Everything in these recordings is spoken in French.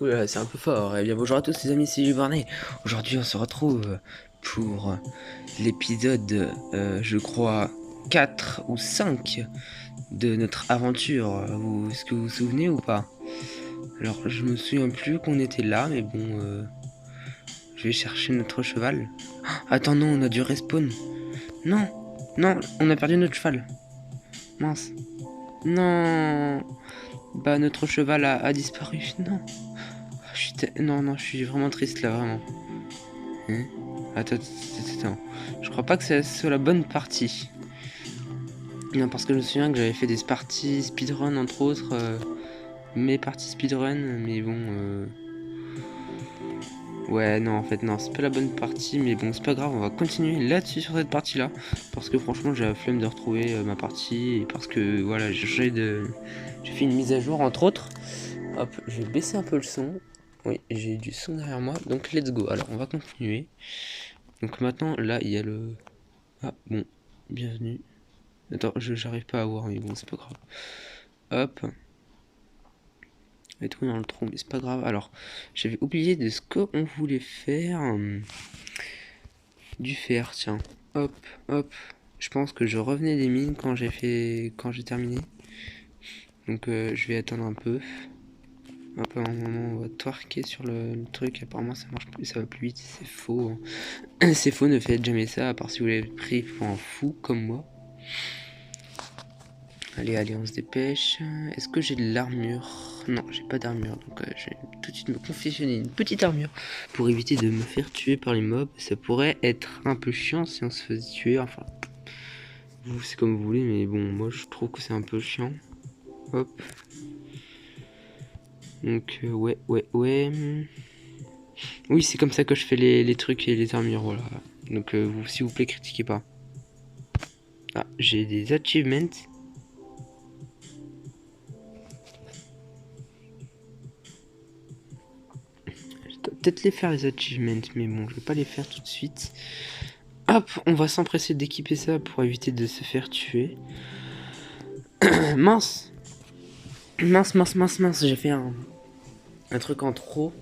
Oula, c'est un peu fort. Eh bien, bonjour à tous les amis, c'est Barney. Aujourd'hui, on se retrouve pour l'épisode, je crois, 4 ou 5 de notre aventure. Est-ce que vous vous souvenez ou pas? Alors, je me souviens plus qu'on était là, mais bon, je vais chercher notre cheval. Attends, non, on a dû respawn. Non, non, on a perdu notre cheval. Mince. Non. Bah, notre cheval a disparu. Non. Non, non, je suis vraiment triste là, vraiment. Hein. Attends. Je crois pas que c'est sur la bonne partie. Non, parce que je me souviens que j'avais fait des parties speedrun, entre autres. Mes parties speedrun, mais bon... Ouais, non, en fait, non, c'est pas la bonne partie, mais bon, c'est pas grave, on va continuer là-dessus, sur cette partie-là. Parce que franchement, j'ai la flemme de retrouver ma partie, et parce que, voilà, j'ai fait une mise à jour, entre autres. Hop, je vais baisser un peu le son. Oui, j'ai du son derrière moi, donc let's go. Alors, on va continuer. Donc maintenant, là, il y a le... Ah, bon, bienvenue. Attends, j'arrive pas à voir, mais bon, c'est pas grave. Hop. Et tout dans le trou, mais c'est pas grave. Alors, j'avais oublié de ce qu'on voulait faire. Du fer, tiens. Hop, hop. Je pense que je revenais des mines quand j'ai terminé. Donc, je vais attendre un peu. Hop, à un moment, on va twerker sur le truc. Apparemment, ça marche plus, ça va plus vite. C'est faux. Hein. C'est faux, ne faites jamais ça, à part si vous l'avez pris pour un fou comme moi. Allez, on se dépêche. Est-ce que j'ai de l'armure? Non, j'ai pas d'armure, donc je vais tout de suite me confectionner une petite armure pour éviter de me faire tuer par les mobs. Ça pourrait être un peu chiant si on se faisait tuer, enfin, vous c'est comme vous voulez, mais bon, moi je trouve que c'est un peu chiant. Hop. Donc, ouais. Oui, c'est comme ça que je fais les trucs et les armures, voilà. Donc, s'il vous plaît, critiquez pas. Ah, j'ai des achievements. Peut-être les faire les achievements, mais bon, je vais pas les faire tout de suite. Hop, on va s'empresser d'équiper ça pour éviter de se faire tuer. Mince, j'ai fait un truc en trop.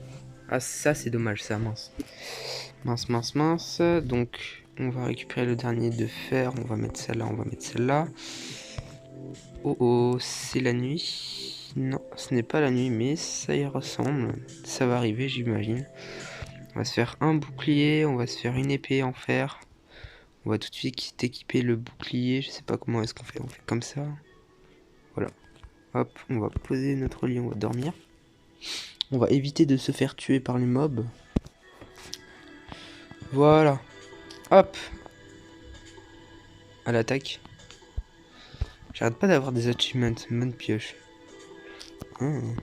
Ah, ça c'est dommage, ça, mince. Donc, on va récupérer le dernier de fer. On va mettre celle-là, on va mettre celle-là. Oh, c'est la nuit. Non, ce n'est pas la nuit, mais ça y ressemble. Ça va arriver, j'imagine. On va se faire un bouclier, on va se faire une épée en fer. On va tout de suite équiper le bouclier. Je sais pas comment est-ce qu'on fait. On fait comme ça. Voilà. Hop, on va poser notre lit, on va dormir. On va éviter de se faire tuer par les mobs. Voilà. Hop. À l'attaque. J'arrête pas d'avoir des achievements. Bonne pioche. Donc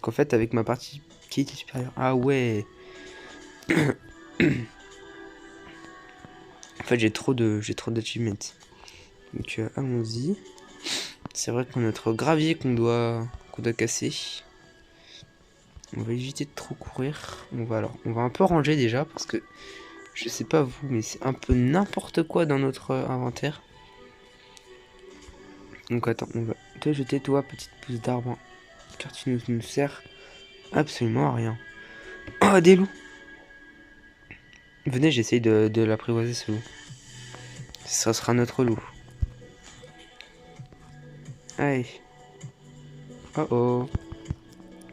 en fait, avec ma partie qui était supérieure. Ah ouais. En fait, j'ai trop d'achievements. Donc allons-y. C'est vrai qu'on a notre gravier qu'on doit casser. On va éviter de trop courir. On va un peu ranger déjà parce que je sais pas vous, mais c'est un peu n'importe quoi dans notre inventaire. Donc attends, on va te jeter toi, petite pousse d'arbre, car tu nous sers absolument à rien. Oh, des loups! Venez, j'essaye de l'apprivoiser ce loup. Ça sera notre loup. Allez. Oh.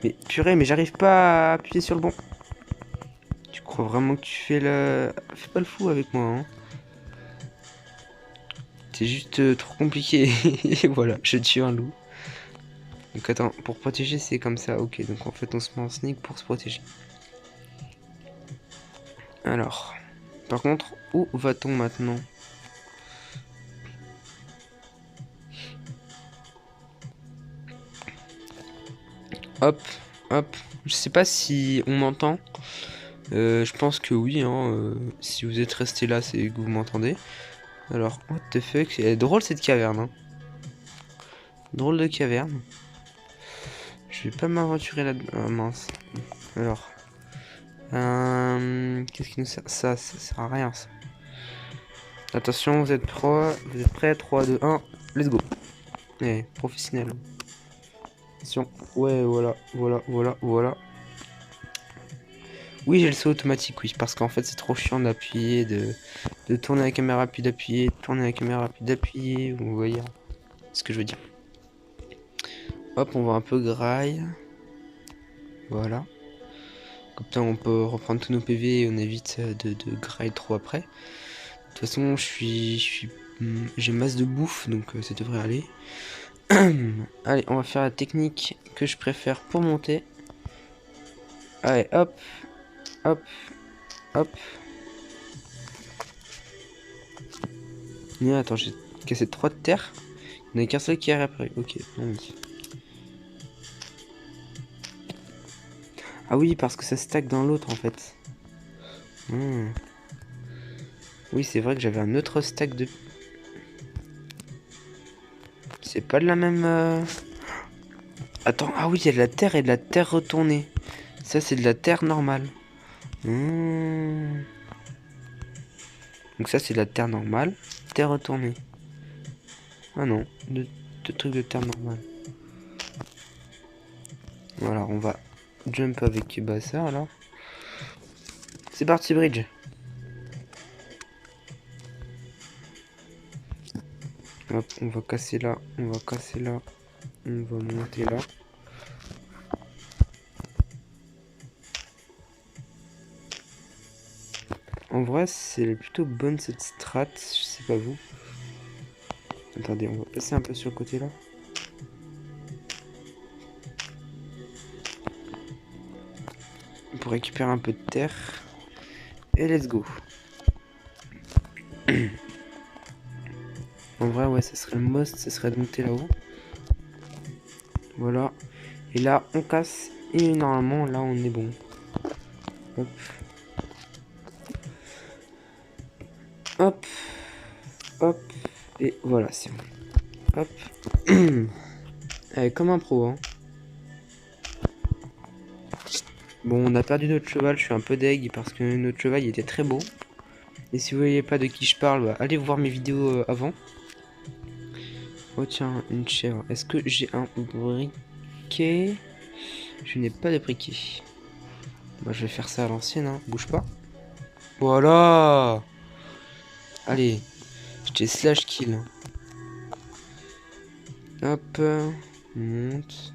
Mais purée, mais j'arrive pas à appuyer sur le bon. Tu crois vraiment que tu fais le... Fais pas le fou avec moi, hein. C'est juste trop compliqué. Et voilà, je tue un loup. Donc attends, pour protéger c'est comme ça, ok. Donc en fait on se met en sneak pour se protéger. Alors, par contre, où va-t-on maintenant? Hop. Je sais pas si on m'entend. Je pense que oui, hein. Si vous êtes resté là, c'est que vous m'entendez. Alors, what the fuck, elle est drôle cette caverne, hein. Drôle de caverne. Je vais pas m'aventurer là-dedans. Ah, mince. Alors. Qu'est-ce qui nous sert? Ça sert à rien, ça. Attention, vous êtes prêts? 3, 2, 1, let's go. Professionnel. Attention. Ouais, voilà, voilà, voilà, voilà. Oui, j'ai le saut automatique, oui, parce qu'en fait, c'est trop chiant d'appuyer, de tourner la caméra, puis d'appuyer, de tourner la caméra, puis d'appuyer, vous voyez ce que je veux dire. Hop, on va un peu graille. Voilà. Comme ça, on peut reprendre tous nos PV et on évite de graille trop après. De toute façon, j'ai masse de bouffe, donc ça devrait aller. Allez, on va faire la technique que je préfère pour monter. Allez, hop, hop, hop. Non, attends, j'ai cassé 3 de terre. Il n'y en a qu'un seul qui est réapparu. Ok, non, oui. Ah oui, parce que ça stack dans l'autre en fait. Oui, c'est vrai que j'avais un autre stack de... C'est pas de la même... Attends, ah oui, il y a de la terre et de la terre retournée. Ça, c'est de la terre normale. Donc ça, c'est de la terre normale. Terre retournée. Ah non, deux trucs de terre normale. Voilà, on va jump avec ça alors. C'est parti, bridge. Hop, on va casser là, on va casser là, on va monter là. En vrai, c'est plutôt bonne cette strat, je sais pas vous. Attendez, on va passer un peu sur le côté là. Pour récupérer un peu de terre. Et let's go. En vrai, ouais, ça serait le most, ça serait de monter là-haut. Voilà. Et là, on casse. Et normalement, là, on est bon. Hop. Hop. Hop. Et voilà, c'est bon. Hop. Allez, comme un pro, hein. Bon, on a perdu notre cheval, je suis un peu deg parce que notre cheval il était très beau. Et si vous voyez pas de qui je parle, bah, allez voir mes vidéos avant. Oh tiens, une chèvre. Est-ce que j'ai un briquet? Je n'ai pas de briquet. Bah, je vais faire ça à l'ancienne, hein. Bouge pas. Voilà. Allez, j'étais slash kill. Hop, on monte.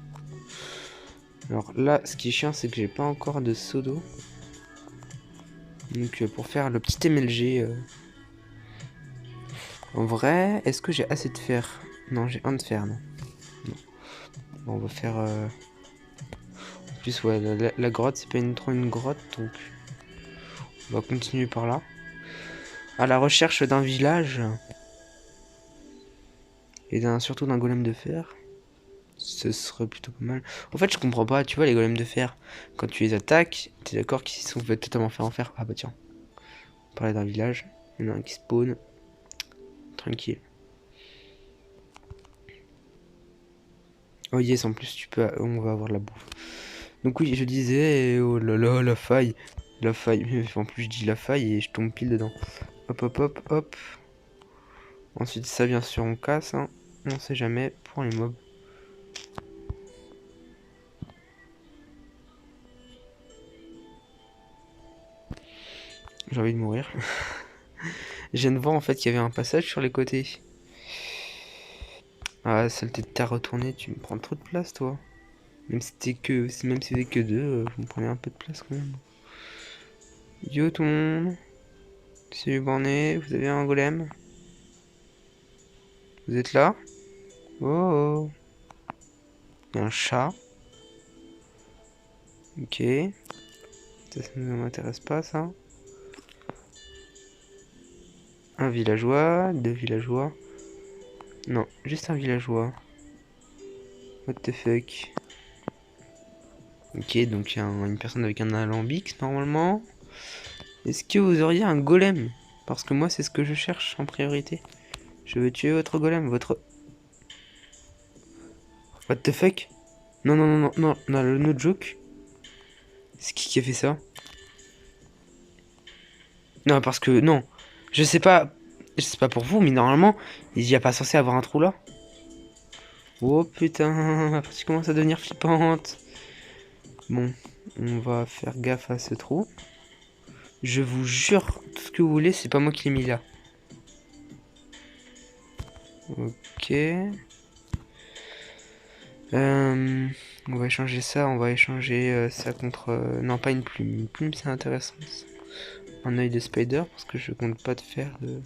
Alors là, ce qui est chiant, c'est que j'ai pas encore de seau d'eau. Donc pour faire le petit MLG... En vrai, est-ce que j'ai assez de fer? Non, j'ai un de fer, non. Bon, on va faire... En plus, ouais, la grotte, c'est pas trop une grotte, donc... On va continuer par là. À la recherche d'un village. Et surtout d'un golem de fer. Ce serait plutôt pas mal. En fait, je comprends pas, tu vois, les golems de fer, quand tu les attaques, t'es d'accord qu'ils sont totalement faits en fer. Ah bah tiens, on parlait d'un village. Il y en a un qui spawn. Tranquille. Oh yes, en plus, on va avoir la bouffe. Donc oui, je disais, oh là là, la faille. La faille, en plus je dis la faille et je tombe pile dedans. Hop, hop, hop, hop. Ensuite, ça, bien sûr, on casse, hein. On sait jamais pour les mobs. J'ai envie de mourir. Je viens de voir en fait qu'il y avait un passage sur les côtés. Ah, saleté de terre retournée, tu me prends trop de place, toi. Même si c'était que deux, vous me prenez un peu de place quand même. Yo tout le monde. Salut borné, vous avez un golem? Vous êtes là? Oh, oh. Il y a un chat. Ok. Ça ne m'intéresse pas, ça. Un villageois, deux villageois. Non, juste un villageois. What the fuck? Ok, donc il y a une personne avec un alambic, normalement. Est-ce que vous auriez un golem? Parce que moi, c'est ce que je cherche en priorité. Je veux tuer votre golem, votre... What the fuck? Non, non, non, non, non, le no joke. C'est qui a fait ça? Non, parce que, non. Je sais pas pour vous, mais normalement, il n'y a pas censé avoir un trou là. Oh putain, la partie commence à devenir flippante. Bon, on va faire gaffe à ce trou. Je vous jure, tout ce que vous voulez, c'est pas moi qui l'ai mis là. Ok. On va échanger ça, on va échanger ça contre... non, pas une plume. Une plume, c'est intéressant. Un œil de spider, parce que je compte pas te faire de...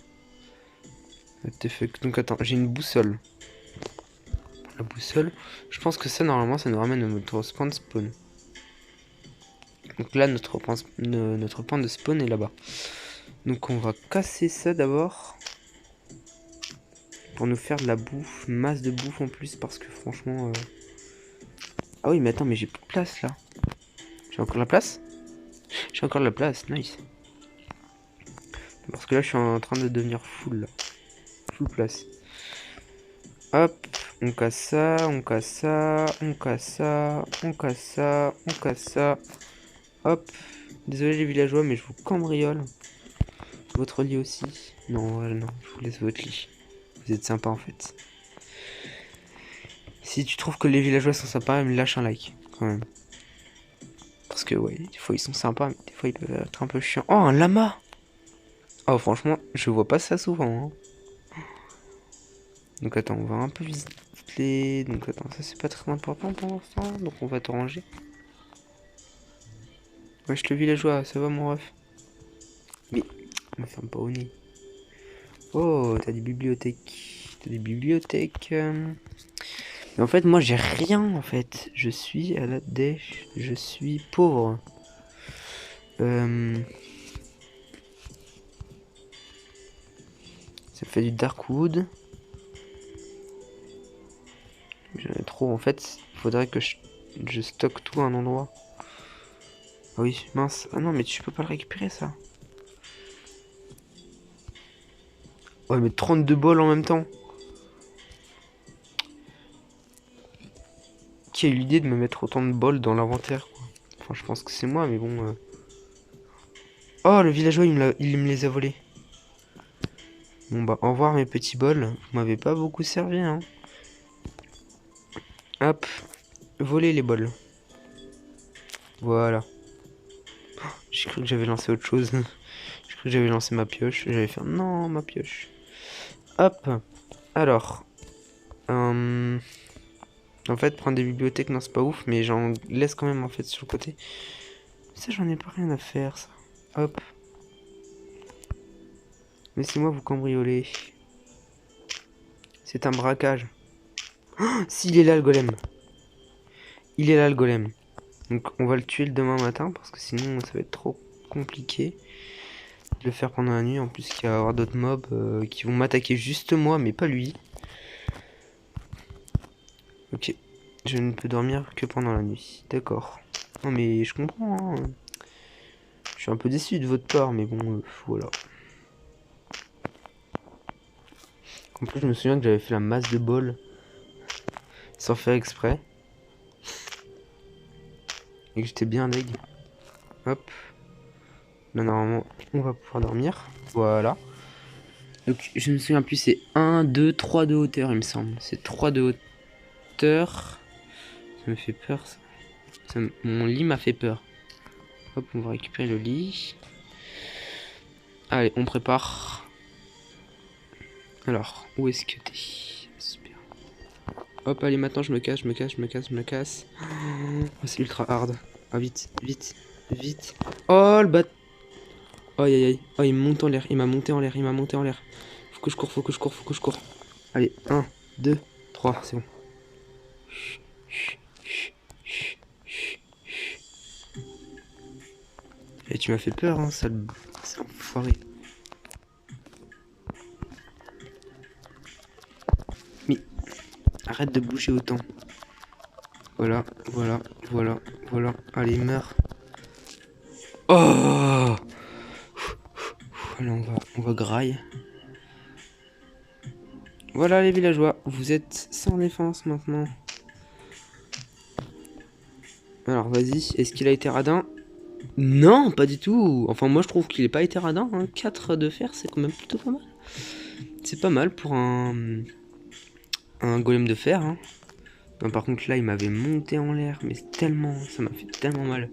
What the fuck. Donc attends, j'ai une boussole. La boussole, je pense que ça, normalement, ça nous ramène à notre point de spawn. Donc là, notre point de spawn est là-bas. Donc on va casser ça d'abord. Pour nous faire de la bouffe, masse de bouffe en plus, parce que franchement... Ah oui, mais attends, mais j'ai plus de place là. J'ai encore la place? J'ai encore de la place, nice. Parce que là, je suis en train de devenir full là. Full place. Hop, on casse ça, on casse ça, on casse ça, on casse ça, on casse ça. Hop. Désolé les villageois, mais je vous cambriole. Votre lit aussi. Non, non, je vous laisse votre lit. Vous êtes sympa en fait. Si tu trouves que les villageois sont sympas, me lâche un like quand même. Parce que ouais, des fois ils sont sympas, mais des fois ils peuvent être un peu chiants. Oh, un lama! Oh, franchement, je vois pas ça souvent. Hein. Donc attends, on va un peu visiter. Donc attends, ça c'est pas très important pour l'instant. Donc on va te ranger. Wesh le villageois, ça va mon ref? Mais, me ferme pas au nez. Oh, t'as des bibliothèques. T'as des bibliothèques. Mais en fait, moi j'ai rien en fait. Je suis à la dèche. Je suis pauvre. Ça fait du Darkwood. J'en ai trop en fait. Il faudrait que je stocke tout à un endroit. Ah oui, mince. Ah non, mais tu peux pas le récupérer ça. Ouais, mais 32 bols en même temps. Qui a eu l'idée de me mettre autant de bols dans l'inventaire quoi. Enfin, je pense que c'est moi, mais bon. Oh, le villageois, il me les a volés. Bon bah, au revoir mes petits bols. Vous m'avez pas beaucoup servi, hein. Hop. Voler les bols. Voilà. J'ai cru que j'avais lancé autre chose. J'ai cru que j'avais lancé ma pioche. J'avais fait non, ma pioche. Hop. Alors. En fait, prendre des bibliothèques, non, c'est pas ouf, mais j'en laisse quand même en fait sur le côté. Ça, j'en ai pas rien à faire, ça. Hop. Laissez-moi vous cambrioler. C'est un braquage. Oh, s'il est là, le golem. Il est là, le golem. Donc, on va le tuer le demain matin, parce que sinon, ça va être trop compliqué de le faire pendant la nuit. En plus, il va y avoir d'autres mobs qui vont m'attaquer juste moi, mais pas lui. Ok. Je ne peux dormir que pendant la nuit. D'accord. Non, mais je comprends, hein. Je suis un peu déçu de votre part, mais bon, voilà. En plus, je me souviens que j'avais fait la masse de bol sans faire exprès. Et que j'étais bien deg. Hop. Là, normalement, on va pouvoir dormir. Voilà. Donc, je me souviens plus, c'est 1, 2, 3 de hauteur, il me semble. C'est 3 de hauteur. Ça me fait peur, ça. Mon lit m'a fait peur. Hop, on va récupérer le lit. Allez, on prépare. Alors, où est-ce que t'es? Super. Hop, allez, maintenant je me casse, je me casse, je me casse, je me casse. Oh, c'est ultra hard. Ah, vite, vite, vite. Oh, le bat. Aïe, aïe, aïe. Oh, il me monte en l'air, il m'a monté en l'air, il m'a monté en l'air. Faut que je cours, faut que je cours, faut que je cours. Allez, 1, 2, 3, c'est bon. Et tu m'as fait peur, hein, sale enfoiré. Mais arrête de bouger autant. Voilà, voilà, voilà, voilà. Allez, meurs. Oh! Allez, on va graille. Voilà les villageois, vous êtes sans défense maintenant. Alors vas-y, est-ce qu'il a été radin? Non, pas du tout. Enfin moi je trouve qu'il n'est pas été radin. Hein. 4 de fer, c'est quand même plutôt pas mal. C'est pas mal pour un golem de fer. Hein. Non, par contre là il m'avait monté en l'air, mais tellement, ça m'a fait tellement mal.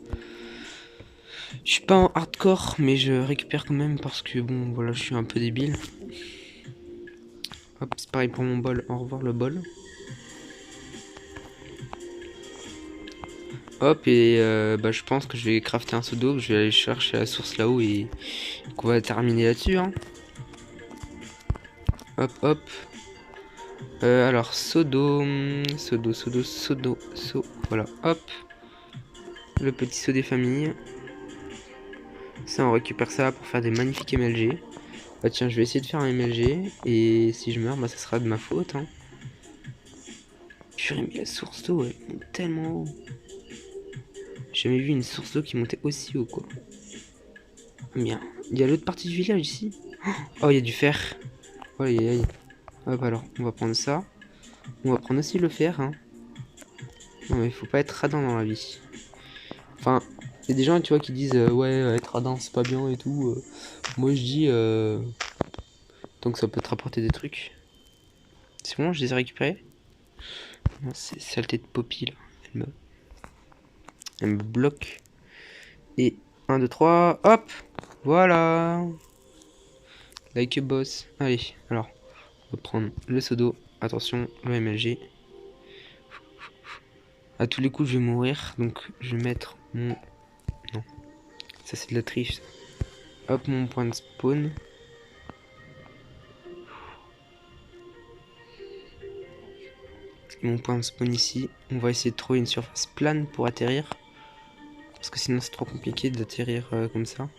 Je suis pas en hardcore, mais je récupère quand même parce que bon voilà, je suis un peu débile. Hop, c'est pareil pour mon bol, au revoir le bol. Hop, et bah, je pense que je vais crafter un seau d'eau, je vais aller chercher la source là-haut et qu'on va terminer là-dessus. Hein. Hop, hop. Alors, seau d'eau, seau, voilà, hop. Le petit seau des familles. Ça, on récupère ça pour faire des magnifiques MLG. Bah tiens, je vais essayer de faire un MLG, et si je meurs, bah ça sera de ma faute. Hein. Purée, mais la source d'eau, elle monte tellement haut. J'ai jamais vu une source d'eau qui montait aussi haut, quoi. Bien. Il y a l'autre partie du village ici. Oh, il y a du fer. Oh, aïe, aïe. Hop, alors, on va prendre ça. On va prendre aussi le fer. Hein. Non, mais il faut pas être radin dans la vie. Enfin, il y a des gens, tu vois, qui disent ouais, être radin, c'est pas bien et tout. Moi, je dis tant que ça peut te rapporter des trucs. C'est bon, je les ai récupérés. C'est saleté de Poppy, là. Elle me bloque. Et 1, 2, 3, hop. Voilà. Like a boss. Allez, alors, on va prendre le seau d'eau. Attention, le MLG. À tous les coups, je vais mourir. Donc, je vais mettre mon... Non. Ça, c'est de la triche. Ça. Hop, mon point de spawn. Mon point de spawn ici. On va essayer de trouver une surface plane pour atterrir. Parce que sinon, c'est trop compliqué d'atterrir comme ça.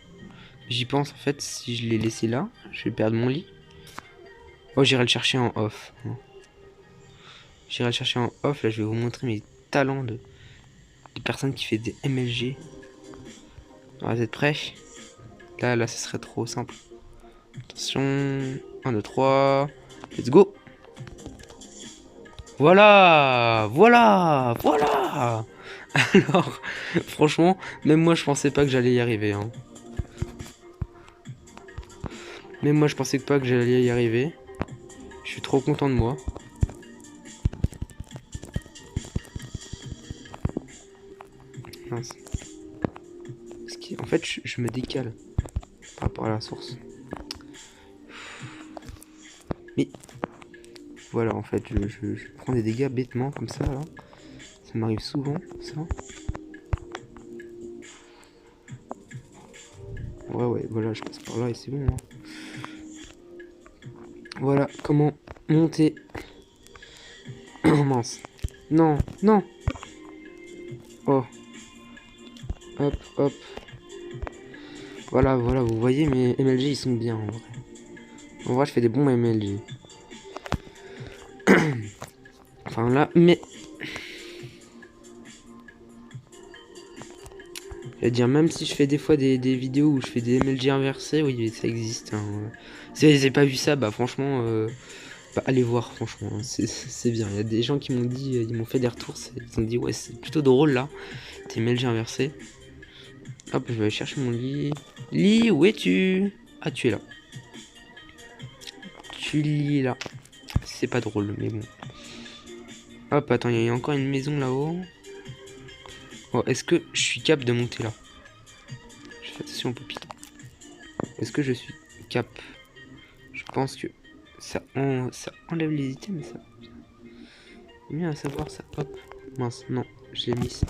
J'y pense, en fait, si je l'ai laissé là, je vais perdre mon lit. Oh, j'irai le chercher en off. J'irai le chercher en off. Là, je vais vous montrer mes talents de personnes qui fait des MLG. Alors, vous êtes prêts? Là, ce serait trop simple. Attention. 1, 2, 3. Let's go. Voilà. Voilà. Voilà. Alors, franchement, même moi, je pensais pas que j'allais y arriver. Hein. Même moi, je pensais pas que j'allais y arriver. Je suis trop content de moi. Mince. En fait, je me décale par rapport à la source. Mais voilà, en fait, je prends des dégâts bêtement comme ça. Là. Ça m'arrive souvent, ça. Ouais, voilà, je passe par là et c'est bon. Hein. Voilà, comment monter. Oh mince. Non, non. Oh. Hop, hop. Voilà, vous voyez, mes MLG, ils sont bien, en vrai. En vrai, je fais des bons MLG. Enfin, là, mais... Je veux dire, même si je fais des fois des vidéos où je fais des MLG inversés, oui, ça existe. Hein. Si vous n'avez pas vu ça, bah franchement... Bah, allez voir, franchement, hein, c'est bien. Il y a des gens qui m'ont dit, ils m'ont fait des retours, ils ont dit, ouais, c'est plutôt drôle là, tes MLG inversés. Hop, je vais aller chercher mon lit. Lit, où es-tu? Ah, tu es là. Tu lis là. C'est pas drôle, mais bon. Hop, attends, il y a encore une maison là-haut. Oh, est-ce que je suis capable de monter là? Je fais attention au Poppy. Est-ce que je suis cap? Je pense que ça enlève les items, ça. C'est bien à savoir ça. Hop. Mince, non, je l'ai mis.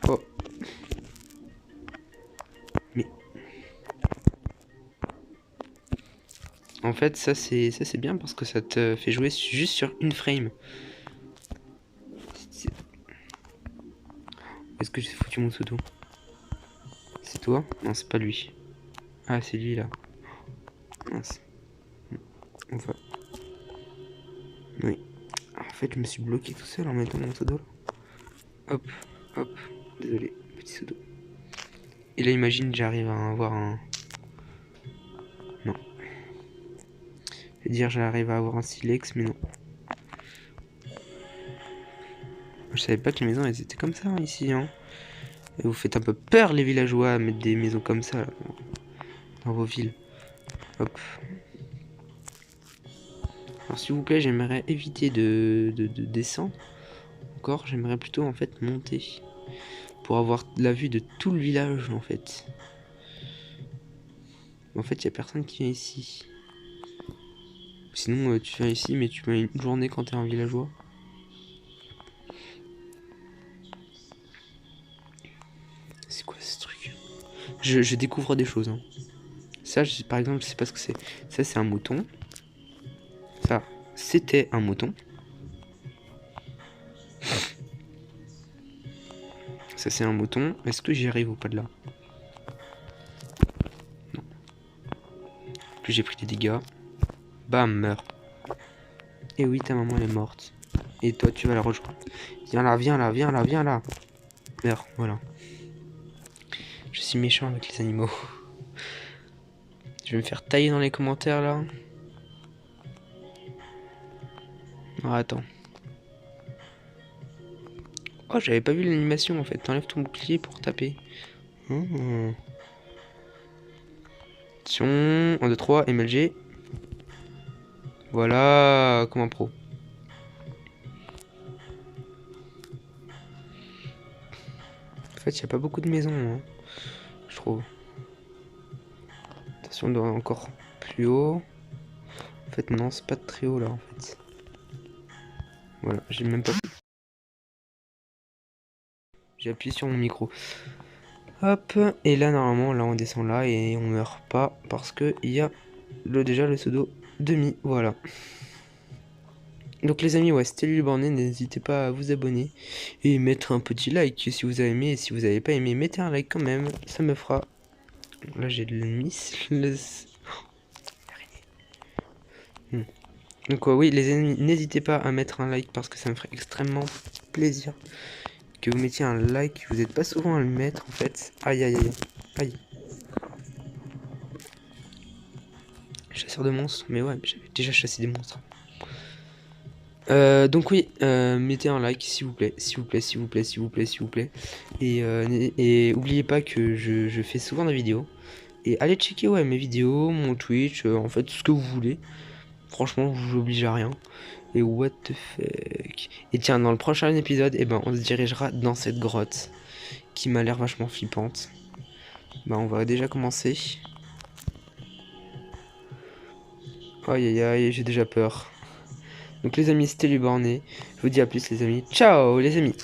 Oh. Mais. En fait, ça c'est bien parce que ça te fait jouer juste sur une frame. Est-ce que j'ai foutu mon pseudo? C'est toi? Non, c'est pas lui. Ah, c'est lui là. Mince. On va. Oui. En fait, je me suis bloqué tout seul en mettant mon pseudo là. Hop, hop. Désolé, petit pseudo. Et là, imagine, j'arrive à avoir un. Non. Je veux dire, j'arrive à avoir un silex, mais non. Je savais pas que les maisons elles étaient comme ça hein, ici. Hein. Et vous faites un peu peur les villageois à mettre des maisons comme ça là, dans vos villes. Hop. Alors s'il vous plaît, j'aimerais éviter de descendre. Encore, j'aimerais plutôt en fait monter. Pour avoir la vue de tout le village en fait. En fait, il n'y a personne qui vient ici. Sinon, tu viens ici, mais tu viens une journée quand t'es un villageois. C'est quoi ce truc? Je découvre des choses. Hein. Ça, par exemple, je sais pas ce que c'est. Ça, c'est un mouton. Ça, c'était un mouton. Ça, c'est un mouton. Est-ce que j'y arrive ou pas de là? Non. Plus j'ai pris des dégâts. Bam, meurs. Et oui, ta maman, elle est morte. Et toi, tu vas la rejoindre. Viens là, viens là, viens là, viens là. Meurs, voilà. Je suis méchant avec les animaux. Je vais me faire tailler dans les commentaires, là. Oh, attends. Oh, j'avais pas vu l'animation, en fait. T'enlèves ton bouclier pour taper. Attention. 1, 2, 3, MLG. Voilà, comme un pro. En fait, il n'y a pas beaucoup de maisons, hein, je trouve. Attention, on doit encore plus haut. En fait, non, c'est pas très haut, là, en fait. Voilà, j'ai même pas... J'ai appuyé sur mon micro. Hop, et là, normalement, là, on descend là et on meurt pas parce que il y a déjà le pseudo demi, voilà. Donc les amis, ouais, c'était Luluborné, n'hésitez pas à vous abonner et mettre un petit like si vous avez aimé, et si vous n'avez pas aimé, mettez un like quand même, ça me fera... Là j'ai de miss... Donc oui les amis, n'hésitez pas à mettre un like parce que ça me ferait extrêmement plaisir que vous mettiez un like, vous n'êtes pas souvent à le mettre en fait. Aïe aïe aïe, aïe. Chasseur de monstres, mais ouais, j'avais déjà chassé des monstres. Donc oui, mettez un like s'il vous plaît, s'il vous plaît, s'il vous plaît, s'il vous plaît, s'il vous plaît. Et oubliez pas que je fais souvent des vidéos. Et allez checker ouais mes vidéos, mon Twitch, en fait tout ce que vous voulez. Franchement, je vous oblige à rien. Et what the fuck. Et tiens, dans le prochain épisode, eh ben, on se dirigera dans cette grotte qui m'a l'air vachement flippante. Bah on va déjà commencer. Aïe aïe aïe, j'ai déjà peur. Donc les amis, c'était Luborné. Je vous dis à plus les amis. Ciao les amis.